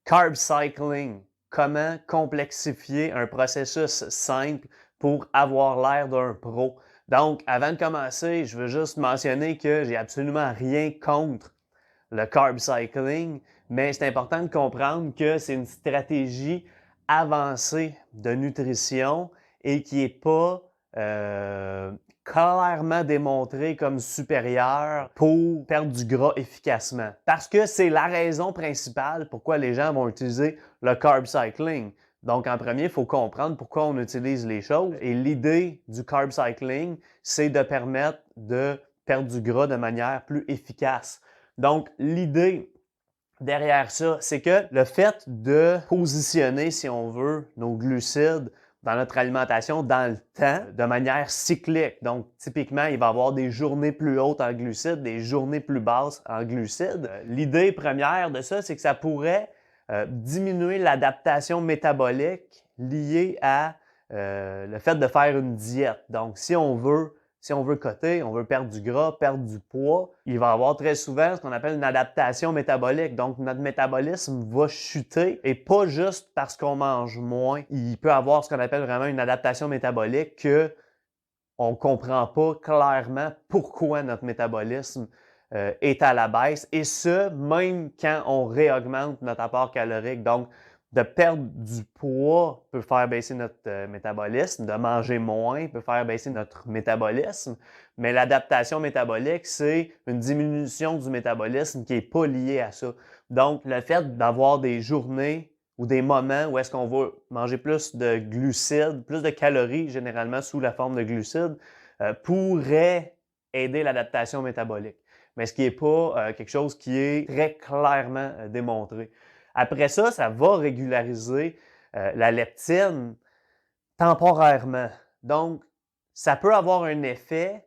Carb cycling. Comment complexifier un processus simple pour avoir l'air d'un pro. Donc, avant de commencer, je veux juste mentionner que j'ai absolument rien contre le carb cycling, mais c'est important de comprendre que c'est une stratégie avancée de nutrition et qui n'est pas clairement démontrée comme supérieure pour perdre du gras efficacement. Parce que c'est la raison principale pourquoi les gens vont utiliser le carb cycling. Donc, en premier, il faut comprendre pourquoi on utilise les choses. Et l'idée du carb cycling, c'est de permettre de perdre du gras de manière plus efficace. Donc, l'idée derrière ça, c'est que le fait de positionner, si on veut, nos glucides dans notre alimentation dans le temps, de manière cyclique. Donc, typiquement, il va y avoir des journées plus hautes en glucides, des journées plus basses en glucides. L'idée première de ça, c'est que ça pourrait diminuer l'adaptation métabolique liée à le fait de faire une diète. Donc, si on veut coter, on veut perdre du gras, perdre du poids, il va y avoir très souvent ce qu'on appelle une adaptation métabolique. Donc, notre métabolisme va chuter et pas juste parce qu'on mange moins. Il peut y avoir ce qu'on appelle vraiment une adaptation métabolique que on ne comprend pas clairement pourquoi notre métabolisme est à la baisse. Et ce, même quand on réaugmente notre apport calorique. Donc, de perdre du poids peut faire baisser notre métabolisme, de manger moins peut faire baisser notre métabolisme, mais l'adaptation métabolique, c'est une diminution du métabolisme qui n'est pas liée à ça. Donc, le fait d'avoir des journées ou des moments où est-ce qu'on va manger plus de glucides, plus de calories, généralement sous la forme de glucides, pourrait aider l'adaptation métabolique. Mais ce qui n'est pas quelque chose qui est très clairement démontré. Après ça, ça va régulariser la leptine temporairement. Donc, ça peut avoir un effet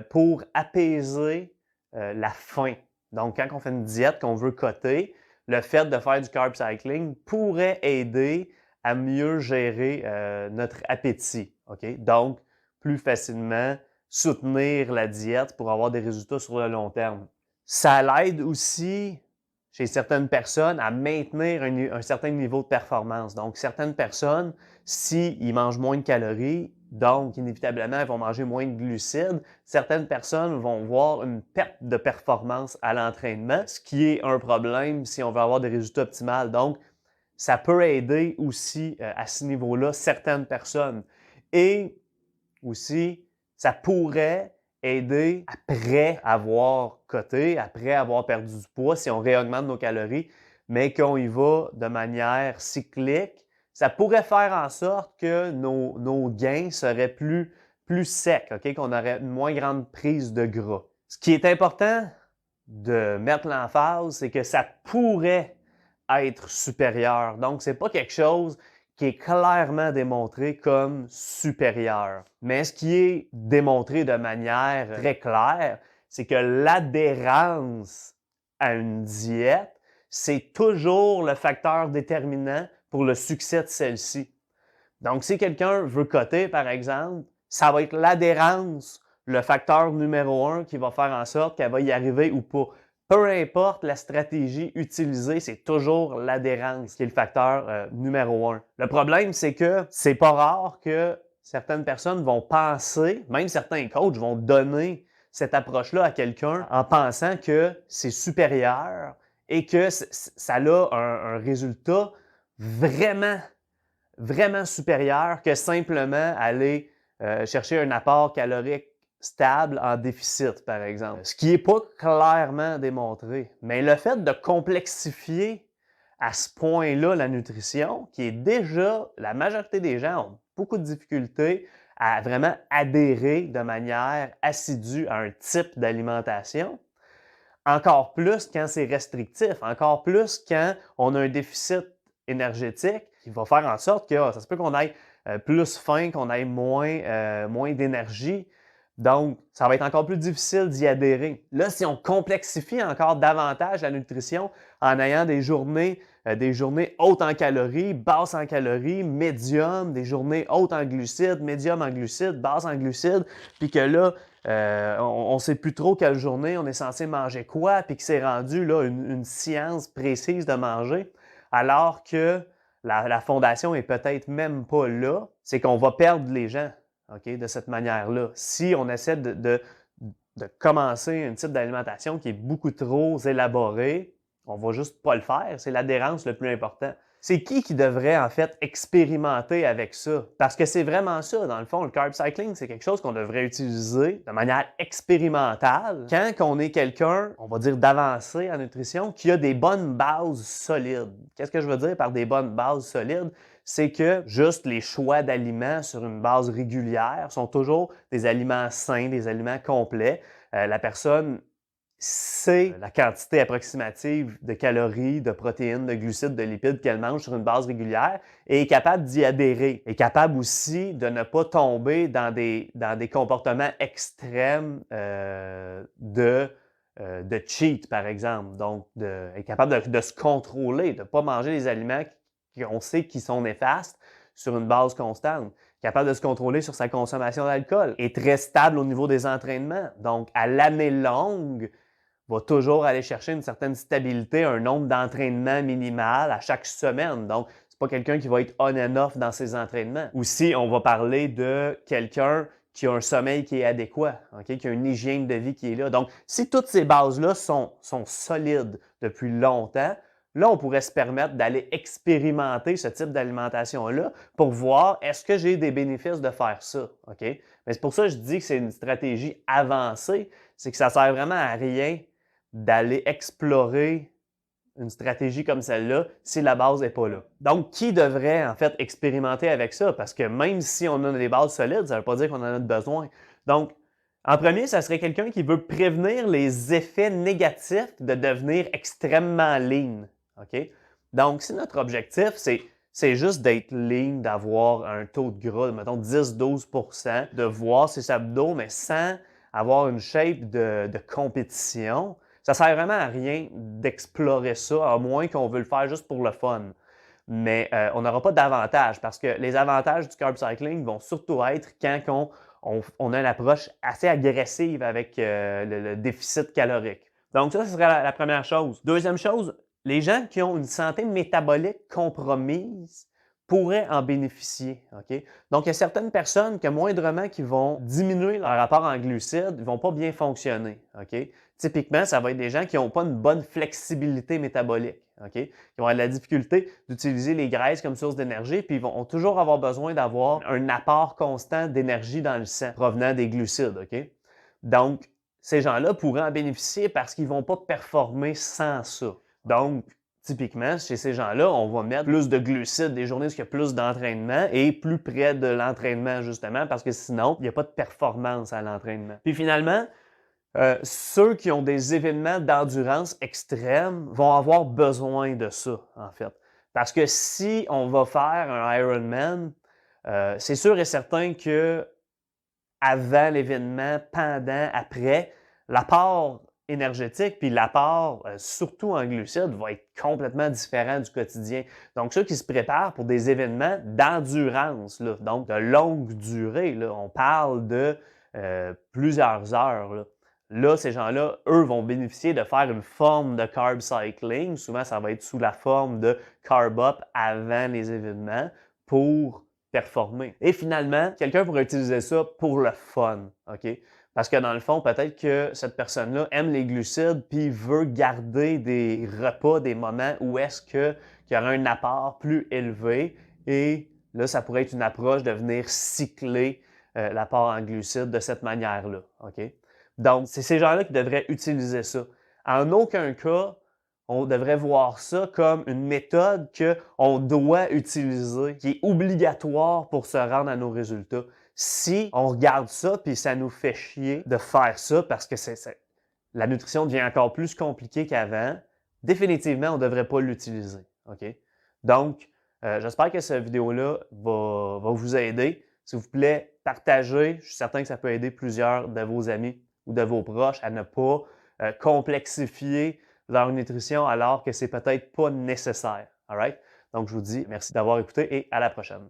pour apaiser la faim. Donc, quand on fait une diète qu'on veut coter, le fait de faire du carb cycling pourrait aider à mieux gérer notre appétit. Okay? Donc, plus facilement soutenir la diète pour avoir des résultats sur le long terme. Ça l'aide aussi chez certaines personnes à maintenir un certain niveau de performance. Donc, certaines personnes, s'ils mangent moins de calories, donc inévitablement, elles vont manger moins de glucides, certaines personnes vont voir une perte de performance à l'entraînement, ce qui est un problème si on veut avoir des résultats optimaux. Donc, ça peut aider aussi à ce niveau-là certaines personnes. Et aussi, ça pourrait aider après avoir coté, après avoir perdu du poids, si on réaugmente nos calories, mais qu'on y va de manière cyclique, ça pourrait faire en sorte que nos gains seraient plus secs, okay? Qu'on aurait une moins grande prise de gras. Ce qui est important de mettre l'emphase, c'est que ça pourrait être supérieur. Donc, ce n'est pas quelque chose qui est clairement démontré comme supérieur. Mais ce qui est démontré de manière très claire, c'est que l'adhérence à une diète, c'est toujours le facteur déterminant pour le succès de celle-ci. Donc, si quelqu'un veut coter, par exemple, ça va être l'adhérence, le facteur numéro 1 qui va faire en sorte qu'elle va y arriver ou pas. Peu importe la stratégie utilisée, c'est toujours l'adhérence qui est le facteur numéro 1. Le problème, c'est que c'est pas rare que certaines personnes vont penser, même certains coachs vont donner cette approche-là à quelqu'un en pensant que c'est supérieur et que ça a un résultat vraiment supérieur que simplement aller chercher un apport calorique stable en déficit, par exemple. Ce qui n'est pas clairement démontré. Mais le fait de complexifier à ce point-là la nutrition, qui est déjà, la majorité des gens ont beaucoup de difficultés à vraiment adhérer de manière assidue à un type d'alimentation, encore plus quand c'est restrictif, encore plus quand on a un déficit énergétique qui va faire en sorte que ça se peut qu'on ait plus faim, qu'on ait moins d'énergie. Donc, ça va être encore plus difficile d'y adhérer. Là, si on complexifie encore davantage la nutrition en ayant des journées hautes en calories, basses en calories, médium, des journées hautes en glucides, médium en glucides, basses en glucides, puis que là, on ne sait plus trop quelle journée on est censé manger quoi, puis que c'est rendu là une science précise de manger, alors que la fondation est peut-être même pas là, c'est qu'on va perdre les gens, OK, de cette manière-là. Si on essaie de commencer un type d'alimentation qui est beaucoup trop élaboré, on va juste pas le faire. C'est l'adhérence le plus important. C'est qui devrait en fait expérimenter avec ça? Parce que c'est vraiment ça, dans le fond, le carb cycling, c'est quelque chose qu'on devrait utiliser de manière expérimentale quand on est quelqu'un, on va dire d'avancé en nutrition, qui a des bonnes bases solides. Qu'est-ce que je veux dire par des bonnes bases solides? C'est que juste les choix d'aliments sur une base régulière sont toujours des aliments sains, des aliments complets. La personne sait la quantité approximative de calories, de protéines, de glucides, de lipides qu'elle mange sur une base régulière et est capable d'y adhérer. Est capable aussi de ne pas tomber dans des comportements extrêmes de cheat, par exemple. Donc, est capable de se contrôler, de ne pas manger des aliments qu'on sait qui sont néfastes sur une base constante. Capable de se contrôler sur sa consommation d'alcool. Est très stable au niveau des entraînements. Donc, à l'année longue, va toujours aller chercher une certaine stabilité, un nombre d'entraînements minimal à chaque semaine. Donc, c'est pas quelqu'un qui va être on and off dans ses entraînements. Aussi, on va parler de quelqu'un qui a un sommeil qui est adéquat, okay? Qui a une hygiène de vie qui est là. Donc, si toutes ces bases-là sont solides depuis longtemps, là, on pourrait se permettre d'aller expérimenter ce type d'alimentation-là pour voir est-ce que j'ai des bénéfices de faire ça. Okay? Mais c'est pour ça que je dis que c'est une stratégie avancée, c'est que ça ne sert vraiment à rien d'aller explorer une stratégie comme celle-là si la base n'est pas là. Donc, qui devrait en fait expérimenter avec ça? Parce que même si on a des bases solides, ça ne veut pas dire qu'on en a besoin. Donc, en premier, ça serait quelqu'un qui veut prévenir les effets négatifs de devenir extrêmement lean. OK? Donc, si notre objectif, c'est juste d'être lean, d'avoir un taux de gras de, mettons, 10-12%, de voir ses abdos, mais sans avoir une shape de compétition, ça ne sert vraiment à rien d'explorer ça, à moins qu'on veut le faire juste pour le fun. Mais on n'aura pas d'avantage parce que les avantages du carb cycling vont surtout être quand on a une approche assez agressive avec le déficit calorique. Donc ça, ce serait la première chose. Deuxième chose, les gens qui ont une santé métabolique compromise pourraient en bénéficier. Okay? Donc, il y a certaines personnes que moindrement qui vont diminuer leur rapport en glucides, ils ne vont pas bien fonctionner. Okay? Typiquement, ça va être des gens qui n'ont pas une bonne flexibilité métabolique. Okay? Qui vont avoir de la difficulté d'utiliser les graisses comme source d'énergie, puis ils vont toujours avoir besoin d'avoir un apport constant d'énergie dans le sang provenant des glucides. Okay? Donc, ces gens-là pourraient en bénéficier parce qu'ils ne vont pas performer sans ça. Donc, typiquement, chez ces gens-là, on va mettre plus de glucides des journées où il y a plus d'entraînement et plus près de l'entraînement, justement, parce que sinon, il n'y a pas de performance à l'entraînement. Puis finalement, ceux qui ont des événements d'endurance extrêmes vont avoir besoin de ça, en fait. Parce que si on va faire un Ironman, c'est sûr et certain que avant l'événement, pendant, après, l'apport énergétique puis l'apport, surtout en glucides, va être complètement différent du quotidien. Donc, ceux qui se préparent pour des événements d'endurance, là, donc de longue durée, là, on parle de plusieurs heures. Là, ces gens-là, eux, vont bénéficier de faire une forme de carb cycling. Souvent, ça va être sous la forme de carb up avant les événements pour performer. Et finalement, quelqu'un pourrait utiliser ça pour le fun, OK? Parce que dans le fond, peut-être que cette personne-là aime les glucides puis veut garder des repas, des moments où est-ce qu'il y aura un apport plus élevé et là, ça pourrait être une approche de venir cycler l'apport en glucides de cette manière-là, OK? Donc, c'est ces gens-là qui devraient utiliser ça. En aucun cas, on devrait voir ça comme une méthode qu'on doit utiliser, qui est obligatoire pour se rendre à nos résultats. Si on regarde ça puis ça nous fait chier de faire ça parce que la nutrition devient encore plus compliquée qu'avant, définitivement, on ne devrait pas l'utiliser. Okay? Donc, j'espère que cette vidéo-là va vous aider. S'il vous plaît, partagez. Je suis certain que ça peut aider plusieurs de vos amis ou de vos proches à ne pas complexifier leur nutrition alors que c'est peut-être pas nécessaire. All right? Donc, je vous dis merci d'avoir écouté et à la prochaine.